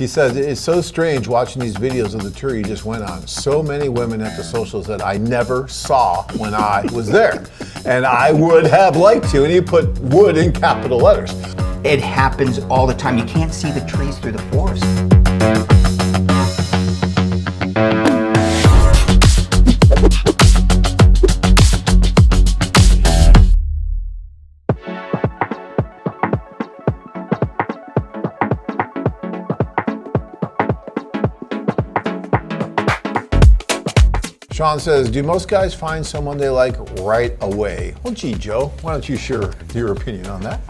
He says, it's so strange watching these videos of the tour you just went on. So many women at the socials that I never saw when I was there. And I would have liked to, and he put would in capital letters. It happens all the time. You can't see the trees through the forest. Sean says, do most guys find someone they like right away? Well, gee, Joe, why don't you share your opinion on that?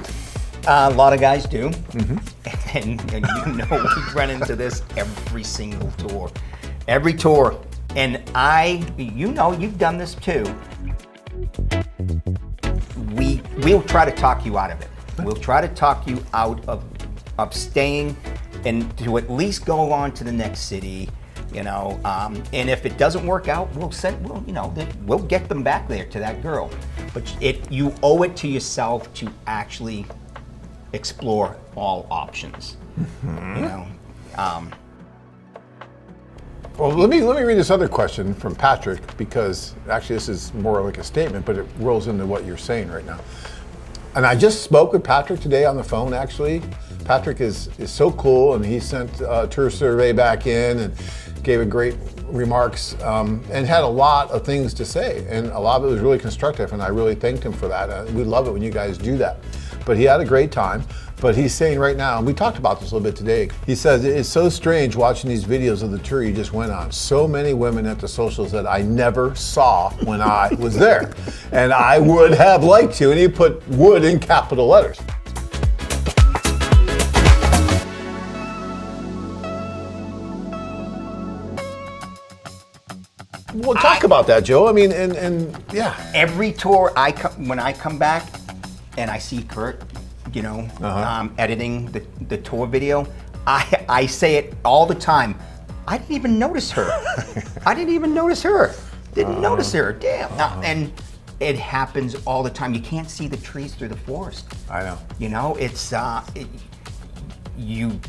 A lot of guys do. And you know, we run into this every single tour. Every tour. And you know, you've done this too. We'll try to talk you out of it. We'll try to talk you out of staying and to at least go on to the next city. You know, and if it doesn't work out, we'll get them back there to that girl. But you owe it to yourself to actually explore all options. You know. Well, let me read this other question from Patrick, because actually this is more like a statement, but it rolls into what you're saying right now. And I just spoke with Patrick today on the phone, actually. Patrick is so cool, and he sent a tour survey back in and gave a great remarks and had a lot of things to say. And a lot of it was really constructive, and I really thanked him for that. We love it when you guys do that. But he had a great time. But he's saying right now, and we talked about this a little bit today, he says, it's so strange watching these videos of the tour you just went on. So many women at the socials that I never saw when I was there. And I would have liked to, and he put would in capital letters. Well, talk about that, Joe. I mean, and yeah. Every tour when I come back and I see Kurt, you know, editing the tour video, I say it all the time. I didn't even notice her. I didn't even notice her. Didn't notice her. Damn. And it happens all the time. You can't see the trees through the forest. I know. You know, it's you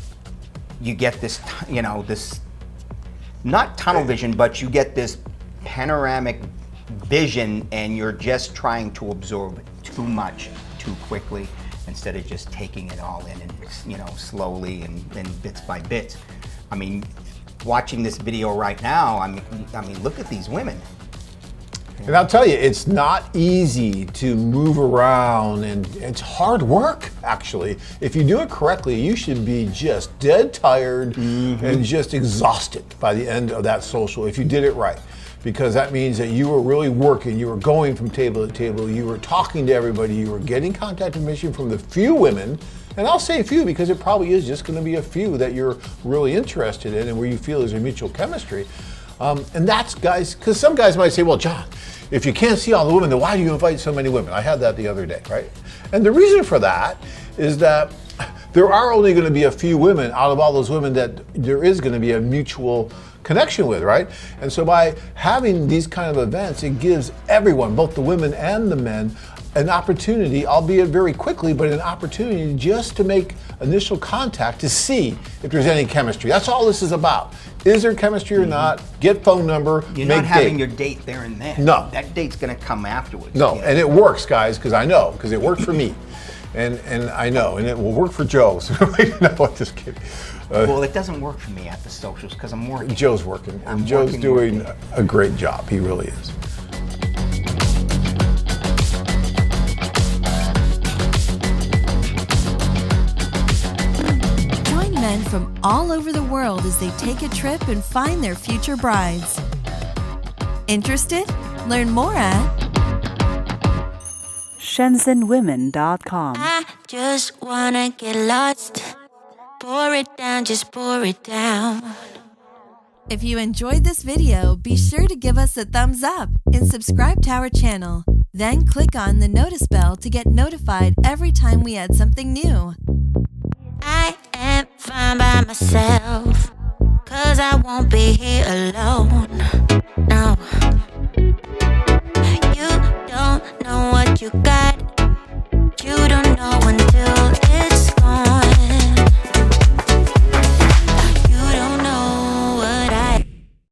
get this, you know, this not tunnel vision, but you get this panoramic vision, and you're just trying to absorb too much too quickly instead of just taking it all in and, you know, slowly and bits by bits. I mean, watching this video right now, I mean, look at these women. And I'll tell you, it's not easy to move around, and it's hard work, actually. If you do it correctly, you should be just dead tired and just exhausted by the end of that social, if you did it right. Because that means that you were really working, you were going from table to table, you were talking to everybody, you were getting contact information from the few women, and I'll say few because it probably is just going to be a few that you're really interested in and where you feel there's a mutual chemistry. And that's guys, because some guys might say, well, John, if you can't see all the women, then why do you invite so many women? I had that the other day, right? And the reason for that is that there are only going to be a few women out of all those women that there is going to be a mutual connection with, right? And so by having these kind of events, it gives everyone, both the women and the men, an opportunity, albeit very quickly, but an opportunity just to make initial contact to see if there's any chemistry. That's all this is about. Is there chemistry or not? Get phone number, You're make not having date. your date there and then. No. That date's gonna come afterwards. No, you know? and it works, guys, because I know, because it worked for me. And I know, and it will work for Joe. So no, I'm just kidding. Well, it doesn't work for me at the socials because I'm working. Joe's working, and Joe's doing a great job. He really is. Join men from all over the world as they take a trip and find their future brides. Interested? Learn more at ShenzhenWomen.com. I just wanna get lost. Pour it down, just pour it down. If you enjoyed this video, be sure to give us a thumbs up and subscribe to our channel. Then click on the notice bell to get notified every time we add something new. I am fine by myself, 'cause I won't be here alone. No, you don't know what you got